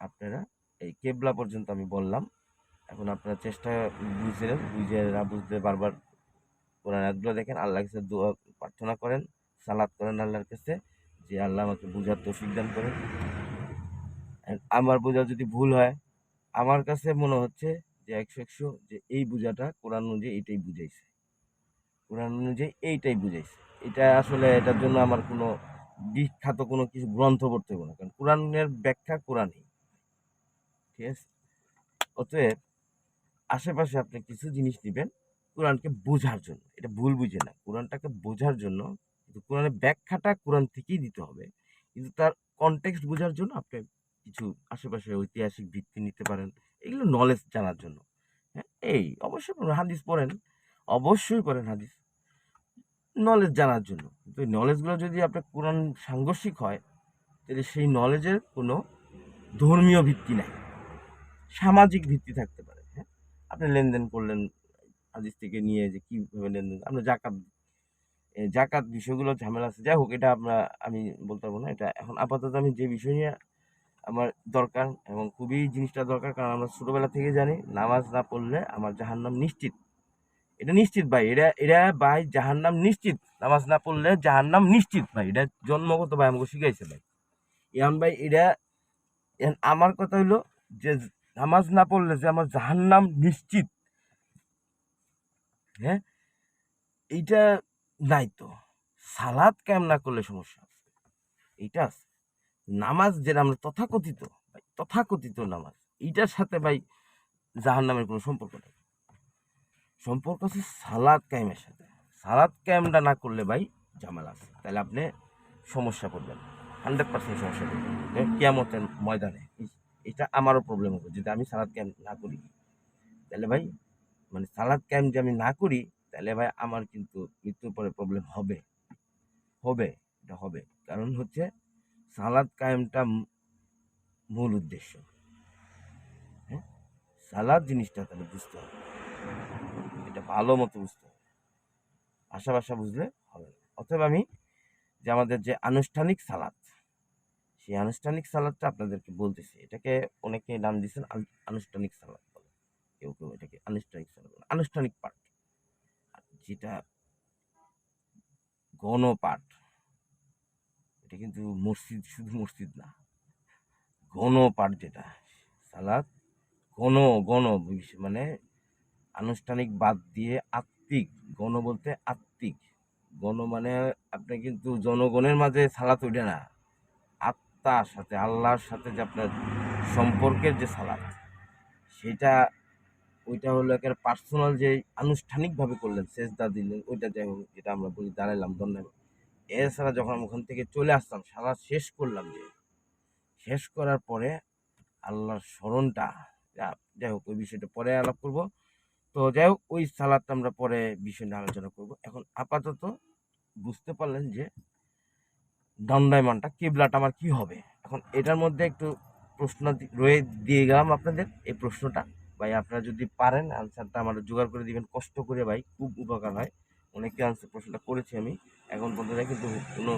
আপনারা এই কেবলা পর্যন্ত আমি বললাম, এখন আপনারা চেষ্টা বুঝলেন, বুঝে না বুঝতে বারবার কোরআন আয়াতগুলো দেখেন, আল্লাহর কাছে দোয়া প্রার্থনা করেন, সালাত করেন আল্লাহর কাছে, যে আল্লাহ আমাকে বুঝার তৌফিক দান করেন। আমার বোঝা যদি ভুল হয়, আমার কাছে মনে হচ্ছে যে 100-100 যে এই বোঝাটা কোরআন অনুযায়ী এইটাই বুঝাইছে, কোরআন অনুযায়ী এইটাই বুঝাইছে। এটা আসলে এটার জন্য আমার কোনো বিখ্যাত কোনো কিছু গ্রন্থ পড়তে হবে না, কারণ কোরআনের ব্যাখ্যা কোরআনই, ঠিক আছে? অতএব আশেপাশে আপনি কিছু জিনিস নিবেন কোরআনকে বোঝার জন্য, এটা ভুল বুঝে না, কোরআনটাকে বোঝার জন্য, কিন্তু কোরআনের ব্যাখ্যাটা কোরআন থেকেই দিতে হবে, কিন্তু তার কনটেক্সট বোঝার জন্য আপনি কিছু আশেপাশে ঐতিহাসিক ভিত্তি নিতে পারেন, এগুলো নলেজ জানার জন্য। হ্যাঁ, এই অবশ্যই পড়েন, হাদিস পড়েন, অবশ্যই পড়েন হাদিস, নলেজ জানার জন্য। কিন্তু এই নলেজগুলো যদি আপনার কোরআন সাংঘর্ষিক হয়, তাহলে সেই নলেজের কোনো ধর্মীয় ভিত্তি নাই, সামাজিক ভিত্তি থাকতে পারে। হ্যাঁ, আপনি লেনদেন করলেন হাদিস থেকে নিয়ে, যে কিভাবে লেনদেন, আমরা জাকাত, জাকাত বিষয়গুলো ঝামেলা আছে, যাই হোক এটা আমি বলতে পারবো না। এটা এখন আপাতত আমি যে বিষয় নিয়ে আমার দরকার, এবং খুবই জিনিসটা দরকার, কারণ আমরা ছোটবেলা থেকে জানি নামাজ না পড়লে আমার জাহান্নাম নিশ্চিত, এটা নিশ্চিত ভাই, এটা এটা ভাই জাহান্নাম নিশ্চিত, নামাজ না পড়লে জাহান্নাম নিশ্চিত ভাই, এটা জন্মগত ভাই আমাকে শিখাইছে ভাই। এখন ভাই এটা, এখন আমার কথা হইলো যে নামাজ না পড়লে যে আমার জাহান্নাম নিশ্চিত, হ্যাঁ, এইটা নাই তো। সালাদ কায়েম না করলে সমস্যা আছে, এইটা আছে। নামাজ যেটা আমরা তথাকথিত ভাই, তথাকথিত নামাজ, এইটার সাথে ভাই জাহান্নামের কোনো সম্পর্ক নেই, সম্পর্ক আছে সালাদ কায়েমের সাথে। সালাদ কায়েমটা না করলে ভাই ঝামেলা আছে, তাহলে আপনি সমস্যা পড়বেন, 100% সমস্যা পড়বেন কিয়ামতের ময়দানে। এটা আমারও প্রবলেম হবে যদি আমি সালাদ কায়েম না করি, তাহলে ভাই মানে সালাদ কায়েম যে আমি না করি, তাহলে ভাই আমার কিন্তু মৃত্যুর পরে প্রবলেম হবে হবে এটা হবে। কারণ হচ্ছে সালাদ কায়েমটা মূল উদ্দেশ্য। হ্যাঁ, সালাদ জিনিসটা তাহলে বুঝতে হবে, এটা ভালো মতো বুঝতে হবে, ভাষা ভাষা বুঝলে হবে না। অতএব আমি যে আমাদের যে আনুষ্ঠানিক সালাদ, সেই আনুষ্ঠানিক সালাদটা আপনাদেরকে বলতেছি। এটাকে অনেকে নাম দিয়েছেন আনুষ্ঠানিক সালাদ বলে, কেউ কেউ এটাকে আনুষ্ঠানিক সালাদ বলে। আনুষ্ঠানিক পাঠ যেটা গণপাঠ, এটা কিন্তু মসজিদ, শুধু মসজিদ না, গণপাঠ যেটা সালাদ, গণ গণ মানে আনুষ্ঠানিক বাদ দিয়ে আত্মিক, গণ বলতে আত্মিক, গণ মানে আপনি কিন্তু জনগণের মাঝে সালাত ওইটা না, আত্মার সাথে আল্লাহর সাথে যে আপনার সম্পর্কের যে সালাত, সেটা ওইটা হলো একেবারে পার্সোনাল, যে আনুষ্ঠানিকভাবে করলেন, সেজদা দিলেন, ওইটা যাই হোক, যেটা আমরা বলি দাঁড়াইলাম ধন্যবাদ। এছাড়া যখন ওখান থেকে চলে আসতাম, সালাত শেষ করলাম, যে শেষ করার পরে আল্লাহর স্মরণটা, যাই হোক ওই বিষয়টা পরে আলাপ করব। তো যাই হোক ওই সালাদটা আমরা পরে বিষয় নিয়ে আলোচনা করব। এখন আপাতত বুঝতে পারলেন যে দণ্ডায়মানটা, কিবলাটা আমার কি হবে। এখন এটার মধ্যে একটু প্রশ্ন রয়ে দিয়ে গেলাম আপনাদের, এই প্রশ্নটা ভাই আপনারা যদি পারেন আনসারটা আমার জোগাড় করে দিবেন কষ্ট করে ভাই, খুব উপকার হয়। অনেকে আনসার প্রশ্নটা করেছি আমি এখন পর্যন্ত, কিন্তু কোনো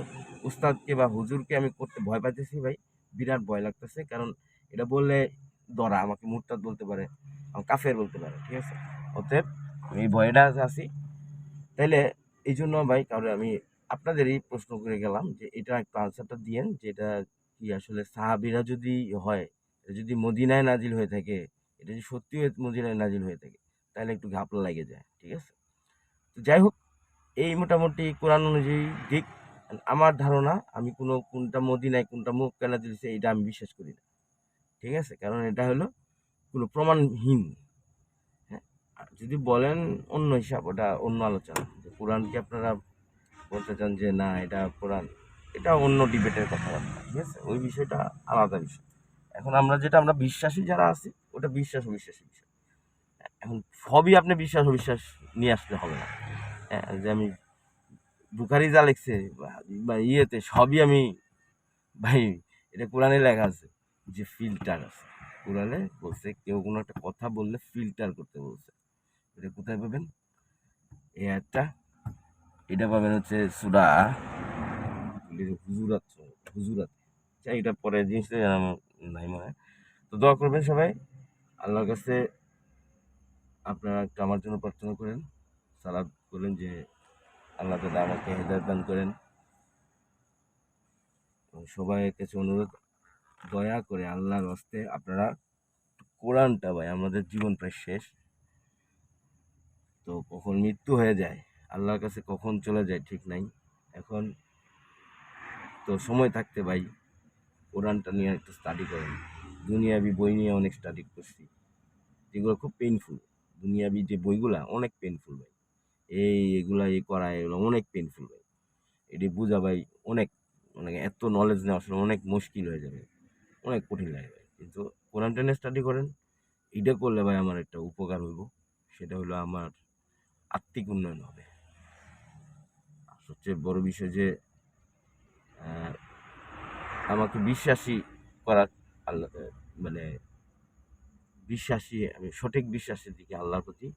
উস্তাদকে বা হুজুরকে আমি করতে ভয় পাইতেছি ভাই, বিরাট ভয় লাগতেছে। কারণ এটা বললে ধরা, আমাকে মুরতাদ বলতে পারে, আমাকে কাফের বলতে পারে, ঠিক আছে। অতএব আমি এই ভয়টা আছি। তাইলে এই জন্য ভাই কারণ আমি আপনাদেরই প্রশ্ন করে গেলাম যে এটা একটু আনসারটা দিয়েন, যে এটা কি আসলে সাহাবীরা যদি হয়, এটা যদি মদিনায় নাজিল হয়ে থাকে, এটা যদি সত্যি মদিনায় নাজিল হয়ে থাকে, তাহলে একটু ঘাপলা লাগে যায়, ঠিক আছে। তো যাই হোক, এই মোটামুটি কোরআন অনুযায়ী দিক আমার ধারণা, আমি কোনটা মদিনায় কোনটা মক্কায় নাজিল হয়েছে এটা আমি বিশ্বাস করি না, ঠিক আছে। কারণ এটা হলো কোনো প্রমাণহীন। হ্যাঁ, আর যদি বলেন অন্য হিসাব, ওটা অন্য আলোচনা, যে কোরআনকে আপনারা বলতে চান যে না এটা কোরআন, এটা অন্য ডিবেটের কথাবার্তা, ঠিক আছে, ওই বিষয়টা আলাদা বিষয়। এখন আমরা যেটা আমরা বিশ্বাসী যারা আছি, ওটা বিশ্বাস অবিশ্বাসী বিষয়। এখন সবই আপনি বিশ্বাস অবিশ্বাস নিয়ে আসলে হবে না। হ্যাঁ, যে আমি বুখারি যা লিখছে বা ইয়েতে সবই আমি, ভাই এটা কোরআনে লেখা আছে যে ফিল্টার আছে, কোরআনে বলছে কেউ কোনো একটা কথা বললে ফিল্টার করতে বলছে। এটা কোথায় পাবেন এই একটা, এটা পাবেন হচ্ছে সূরা হুজুরাত, হুজুরাত। আচ্ছা, এটা পরে জিনিসটা জানা আমার নাই মনে হয়। তো দোয়া করবেন সবাই, আল্লাহর কাছে আপনারা একটু আমার জন্য প্রার্থনা করেন, সালাদ করেন যে আল্লাহ তাআলা আমাকে হেদায়েত দান করেন। সবাইয়ের কাছে অনুরোধ, দয়া করে আল্লাহর হস্তে আপনারা কোরআনটা, ভাই আমাদের জীবন প্রায় শেষ, তো কখন মৃত্যু হয়ে যায়, আল্লাহর কাছে কখন চলে যায় ঠিক নাই। এখন তো সময় থাকতে ভাই কোরআনটা নিয়ে একটু স্টাডি করেন। দুনিয়াবি বই নিয়ে অনেক স্টাডি করছি, যেগুলো খুব পেইনফুল। দুনিয়াবি যে বইগুলা অনেক পেইনফুল ভাই, এগুলা করা, এগুলো অনেক পেইনফুল ভাই। এটি বোঝা ভাই অনেক, মানে এত নলেজ নেওয়া আসলে অনেক মুশকিল হয়ে যাবে, অনেক কঠিন লাগে ভাই। কিন্তু কোরআনটা নিয়ে স্টাডি করেন, এটা করলে ভাই আমার একটা উপকার হইব, সেটা হলো আমার আত্মিক উন্নয়ন হবে। আর সবচেয়ে বড় বিষয় যে আহ, আমাকে বিশ্বাসী করা, আল্লাহ মানে বিশ্বাসী, আমি সঠিক বিশ্বাসের দিকে আল্লাহর প্রতি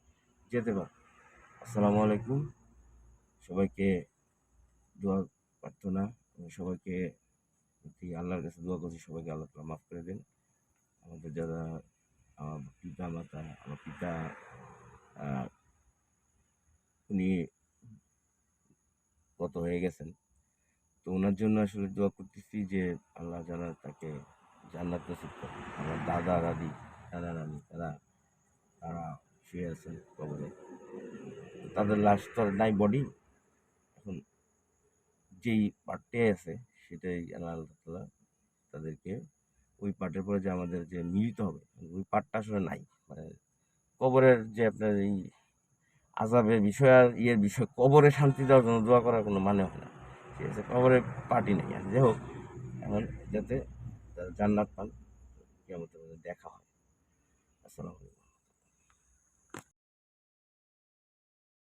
যেতে পারি। আসসালামু আলাইকুম, সবাইকে দোয়া প্রার্থনা, আমি সবাইকে আল্লাহর কাছে দোয়া করছি, সবাইকে আল্লাহ তাআলা মাফ করে দেন। আমাদের যারা আমার পিতা মাতা, আমার পিতা আহ, উনি গত হয়ে গেছেন, তো ওনার জন্য আসলে দোয়া করতেছি যে আল্লাহ যেন তাকে জান্নাত নসিব করে। আমার দাদা দাদি, দাদা নানি, তারা তারা শুয়ে আছেন কবরে, তাদের লাশ তো আর নাই, বডি এখন যেই পার্টে আছে সেটাই আল্লাহ তাআলা তাদেরকে, ওই পার্টের পরে যে আমাদের যে মিলিত হবে, ওই পার্টটা আসলে নাই। মানে কবরের যে আপনার এই আযাবের বিষয় আর ইয়ের বিষয়, কবরে শান্তি দেওয়ার জন্য দোয়া করার কোনো মানে হয় না, ঠিক আছে। কবরের পার্টি নেই, আর যাই হোক, এখন যাতে তারা জান্নাত পান, কিয়ামতের মধ্যে দেখা হয়। আসসালামু আলাইকুম।